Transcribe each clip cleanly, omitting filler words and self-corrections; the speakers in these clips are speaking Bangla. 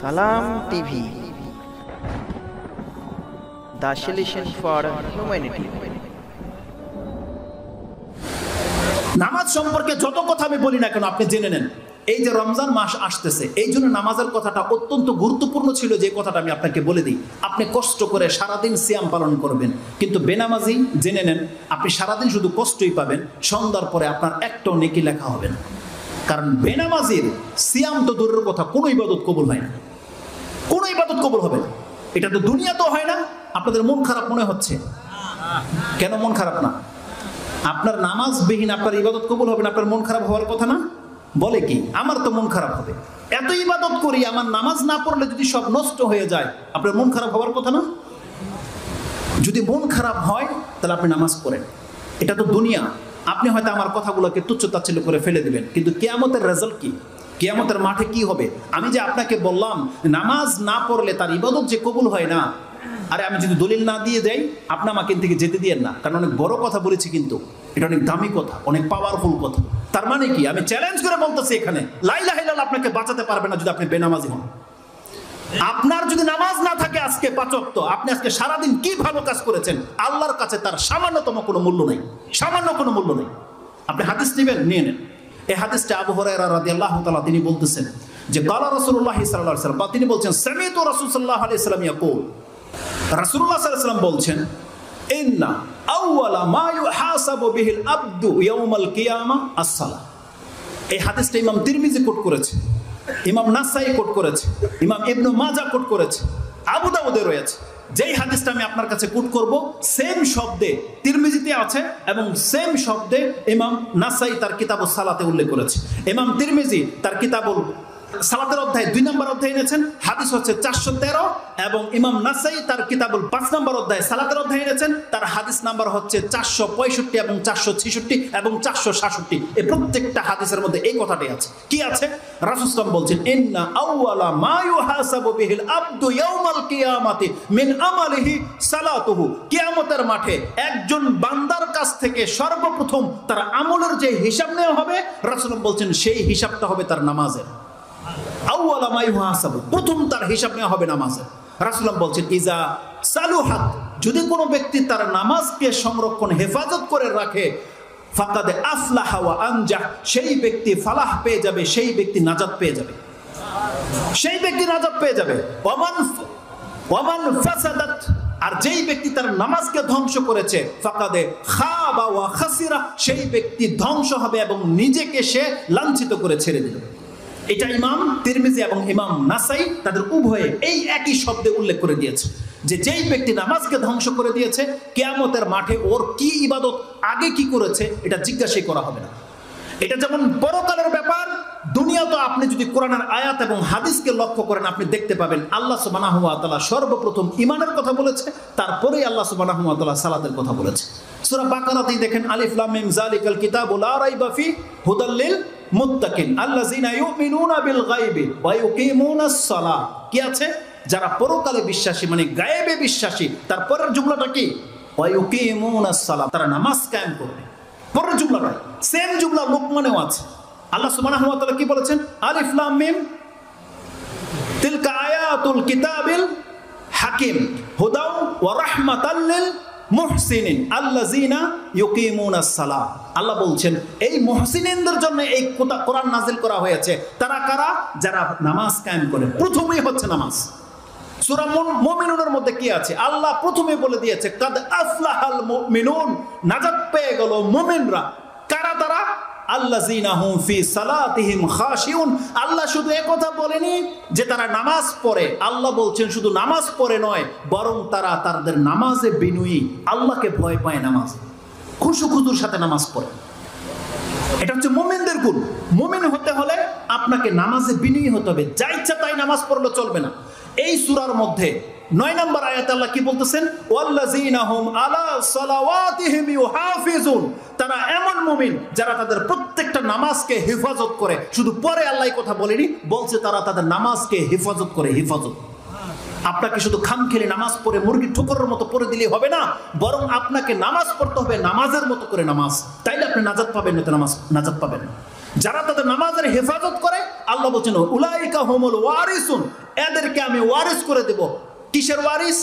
সালাম TV, the solution for humanity. নামাজ সম্পর্কে যত কথা আমি বলি না কেন আপনি জেনে নেন, এই যে রমজান মাস আসতেছে এই জন্য নামাজের কথাটা অত্যন্ত গুরুত্বপূর্ণ ছিল। যে কথাটা আমি আপনাকে বলে দিই, আপনি কষ্ট করে সারাদিন সিয়াম পালন করবেন, কিন্তু বেনামাজি জেনে নেন আপনি সারাদিন শুধু কষ্টই পাবেন, সন্ধ্যার পরে আপনার একটাও নেকি লেখা হবে না। কারণ বেনামাজির সিয়াম তো দূরের কথা, কোনো ইবাদত কবুল হয় না, কোনো ইবাদত কবুল হবে না। এটা তো দুনিয়াতেও হয় না। আপনাদের মন খারাপ মনে হচ্ছে কেন? মন খারাপ না, আপনার নামাজবিহীন আপনার ইবাদত কবুল হবে না, আপনার মন খারাপ হওয়ার কথা না? বলে কি আমার তো মন খারাপ হবে, এত ইবাদত করি আমার নামাজ না পড়লে যদি সব নষ্ট হয়ে যায়, আপনার মন খারাপ হওয়ার কথা না? যদি মন খারাপ হয় তাহলে আপনি নামাজ পড়েন। এটা তো দুনিয়া। আপনি হয়তো আমার কথাগুলোকে তুচ্ছ-তাচ্ছিল্য করে ফেলে দিবেন, কিন্তু কিয়ামতের রেজাল্ট কি? কিয়ামতের মাঠে কি হবে? আমি যে আপনাকে বললাম নামাজ না পড়লে তার ইবাদত যে কবুল হয় না, আরে আমি যদি দলিল না দিয়ে যাই আপনি আমাকে থেকে যেতে দিয়েন না, কারণ অনেক বড় কথা বলেছি, কিন্তু এটা অনেক দামি কথা, অনেক পাওয়ারফুল কথা। তার মানে কি? আমি চ্যালেঞ্জ করে বলতেছি এখানে লা ইলাহা ইল্লাল্লাহ আপনাকে বাঁচাতে পারবে না যদি আপনি বেনামাজি হন। আপনার যদি নামাজ না থাকে আজকে ৫ ওয়াক্ত, আপনি আজকে সারাদিন কি ভালো কাজ করেছেন আল্লাহর কাছে তার সামান্যতম কোনো মূল্য নেই, সামান্য কোনো মূল্য নেই। আপনি হাদিস নেবেন, নিয়ে নেন। এই হাদিসটা আবু হুরায়রা রাদিয়াল্লাহু তাআলা তিনি বলতেছেন যে ক্বালা রাসূলুল্লাহ সাল্লাল্লাহু আলাইহি ওয়াসাল্লাম, তিনি বলছেন সামিতু রাসূল সাল্লাল্লাহু আলাইহি ওয়াসাল্লাম ইয়াকুল, রাসূলুল্লাহ সাল্লাল্লাহু আলাইহি ওয়াসাল্লাম বলছেন ইন্না আউওয়ালা মা ইউহাসাবু বিহিল আবদু ইয়াউমাল কিয়ামাহ আস-সালাহ। এই হাদিসটা ইমাম তিরমিজি কোট করেছে, ইমাম নাসাই কোট করেছে, ইমাম ইবনে মাজাহ কোট করেছে, আবু দাউদে রয়েছে। যেই হাদিসটা আমি আপনার কাছে কোট করব সেম শব্দে তিরমিজিতে আছে এবং সেম শব্দে ইমাম নাসাই তার কিতাবুস সালাতে উল্লেখ করেছে। ইমাম তিরমিজি তার কিতাবুল সালাতের অধ্যায় ২ নম্বর অধ্যায় এনেছেন, হাদিস হচ্ছে ৪১৩, এবং ইমাম নাসাই তার কিতাবুল ৫ নম্বর অধ্যায় সালাতের অধ্যায় এনেছেন, তার হাদিস নাম্বার হচ্ছে ৪৬৫ এবং ৪৬৬ এবং ৪৬৭। এই প্রত্যেকটা হাদিসের মধ্যে এই কথাটাই আছে। কি আছে? রাসূল সাল্লাল্লাহু বলছেন ইন্না আউওয়ালা মা ইউহাসাবু বিহিল আবদু ইয়াউমাল কিয়ামাতি মিন আমালিহি সালাতুহু। কিয়ামতের মাঠে একজন বান্দার কাছ থেকে সর্বপ্রথম তার আমলের যে হিসাব নেওয়া হবে, রাসূল বলছেন সেই হিসাবটা হবে তার নামাজের। আউওয়ালা মা ইউহাসাবু, প্রথম তার হিসাব নেওয়া হবে নামাজের। রাসূলুল্লাহ বলছেন ইজা সালুহাত, যদি কোনো ব্যক্তি তার নামাজকে সংরক্ষণ হেফাজত করে রাখে, ফাকাদ আফলাহা ওয়া আনজাহ, সেই ব্যক্তি ফালাহ পেয়ে যাবে, সেই ব্যক্তি নাজাত পেয়ে যাবে, সেই ব্যক্তি নাজাত পেয়ে যাবে। ওয়ামান ফাসাদাত, আর যেই ব্যক্তি তার নামাজকে ধ্বংস করেছে, ফাকাদে খাবা ওয়া খাসিরা, সেই ব্যক্তি ধ্বংস হবে এবং নিজেকে সে লাঞ্ছিত করে ছেড়ে দিল। এটা ইমাম তিরমিজি এবং ইমাম নাসাই তাদের উভয়ে এই একই শব্দে উল্লেখ করে দিয়েছে যে যেই ব্যক্তি নামাজকে ধ্বংস করে দিয়েছে, কিয়ামতের মাঠে ওর কি ইবাদত আগে কি করেছে এটা জিজ্ঞাসা করা হবে না। এটা যেমন পরকালের ব্যাপার, দুনিয়া তো আপনি যদি কোরআনের আয়াত এবং হাদিসকে লক্ষ্য করেন আপনি দেখতে পাবেন আল্লাহ সুবহানাহু ওয়া তাআলা সর্বপ্রথম ঈমানের কথা বলেছে, তারপরেই আল্লাহ সুবহানাহু ওয়া তাআলা সালাতের কথা বলেছে। সূরা বাকারাতেই দেখেন আলিফ লাম মিম যালিকাল কিতাবু লা রাইবা ফি হুদাল লিল মুত্তাকিন আল্লাযিনা ইউমিনুনা বিল গায়বি ওয়া ইউকিমুনাস সালাহ। কি আছে? যারা পরকালে বিশ্বাসী, মানে গায়েবে বিশ্বাসী। তারপরের জুমলাটা কি? ওয়া ইউকিমুনাস সালাহ, তারা নামাজ কায়েম করবে। পরের জুমলাটা সেম জুমলা লোকমানেও আছে। আল্লাহ সুবহানাহু ওয়া তাআলা কি বলেছেন? আলিফ লাম মিম তিলকা আয়াতুল কিতাবিল হাকিম হুদাও ওয়া রাহমাতাল লিল মুহসিনিন আল্লাযিনা ইউকিমুনাস সালাহ। আল্লাহ বলছেন এই মুহসিনদের জন্য এই কোরআন নাযিল করা হয়েছে। তারা কারা? যারা নামাজ কায়েম করে। প্রথমেই হচ্ছে নামাজ। সূরা মুমিনুনের মধ্যে কি আছে? আল্লাহ প্রথমে বলে দিয়েছে কাদ আফলাহাল মুমিনুন, নাজাত পেয়ে গেল মুমিনরা। কারা তারা? আল্লাযিনা হুম ফি সালাতিহিম খাশিউন। আল্লাহ শুধু একথা বলেনি যে তারা নামাজ পড়ে, আল্লাহ বলছেন শুধু নামাজ পড়ে নয়, বরং তারা তাদের নামাজে বিনয়ী, আল্লাহকে ভয় পায়, নামাজ খুশুখুজুর সাথে নামাজ পড়ে। এটা হচ্ছে মুমিনদের গুণ। মুমিন হতে হলে আপনাকে নামাজে বিনয়ী হতে হবে, যা ইচ্ছা তাই নামাজ পড়লে চলবে না। এই সূরার মধ্যে ৯ নম্বর আয়াতে আল্লাহ কি বলতেছেন? ওয়াল্লাযিনা হুম আলা সালাওয়াতিহিম ইউহাফিজুন, তারা এমন মুমিন যারা তাদের প্রত্যেকটা নামাজকে হেফাজত করে। শুধু পরে আল্লাহ কথা বলেনি, বলছে তারা তাদের নামাজকে হেফাজত করে। হেফাজত আপনাকে শুধু খামখেলি নামাজ পড়ে মুরগি ঠোকরের মতো পড়ে দিলেই হবে না, বরং আপনাকে নামাজ পড়তে হবে নামাজের মতো করে নামাজ, তাইলে আপনি নাজাত পাবেন, না তো নাজাত পাবেন না। যারা তাদের নামাজের হেফাজত করে আল্লাহ বলছেন উলাইকা হুমুল ওয়ারিসুন, এদেরকে আমি ওয়ারিস করে দেব। কিসের ওয়ারিস?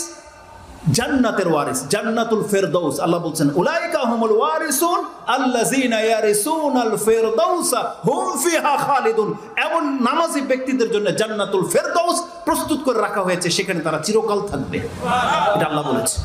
জান্নাতের ওয়ারিস, জান্নাতুল ফেরদৌস। আল্লাহ বলছেন উলাইকা হুমুল ওয়ারিসুন আল্লাযিনা ইয়ারিসুনাল ফিরদাউসা হুম ফিহা খালিদুন। এমন নামাজি ব্যক্তিদের জন্য জান্নাতুল ফেরদৌস প্রস্তুত করে রাখা হয়েছে, সেখানে তারা চিরকাল থাকবে। এটা আল্লাহ বলেছে।